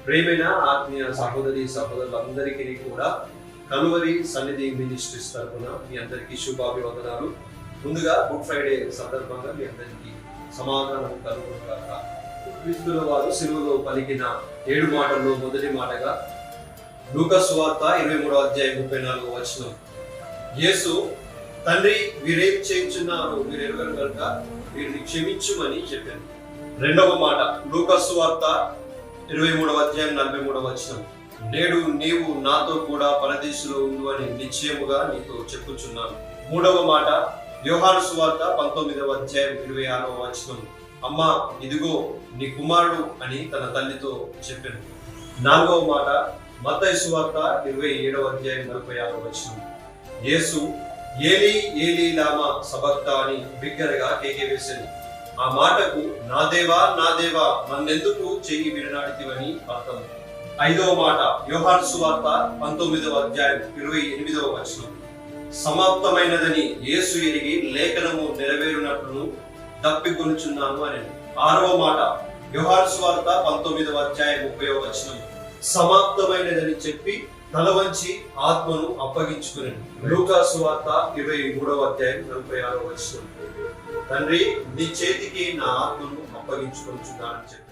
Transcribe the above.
ప్రేమైన ఆత్మీయ సహోదరి సహోదరులందరికీ కూడా కలువరి సన్నిధి మినిస్ట్రీస్ తరపున మీ అందరికీ శుభాభివందనాలు. ముందుగా గుడ్ ఫ్రైడే సందర్భంగా మీ అందరికీ సమాధానం కలుగుగాక. క్రీస్తుల వారు సిలువలో పలికిన 7 మాటల్లో మొదటి మాటగా లూకా సువార్త 23:34 యేసు, తండ్రి వీరేం చేయించున్నారు మీరు ఎరుగరు కనుక వీరిని క్షమించుమని చెప్పాను. రెండవ మాట లూకా సువార్త 23:43 నేడు నీవు నాతో కూడా పరదేశంలో ఉండు అని నిశ్చయముగా నీతో చెప్పుచున్నాను. మూడవ మాట యోహాను సువార్త 19:26 అమ్మా ఇదిగో నీ కుమారుడు అని తన తల్లితో చెప్పాను. నాలుగవ మాట మత్తయి సువార్త 27:46 యేసు ఏలీ ఏలీ లామా సబక్తా అని బిగ్గరగా కేకే వేశాను. ఆ మాటకు నా దేవా నన్నెందుకు చెయ్యి విడనాడితివని అర్థం. ఐదవ మాట యోహాను సువార్త 19:28 సమాప్తమైనదని యేసు ఎరిగి లేఖనము నెరవేరునట్లు తప్పికొనుచున్నాను అని. ఆరవ మాట యోహాను సువార్త 19:30 సమాప్తమైనదని చెప్పి తల వంచి ఆత్మను అప్పగించుకుని. లూకా సువార్త 23:46 తండ్రి నీ చేతికి నా ఆత్మను అప్పగించుకొనుచున్నానని చెప్పి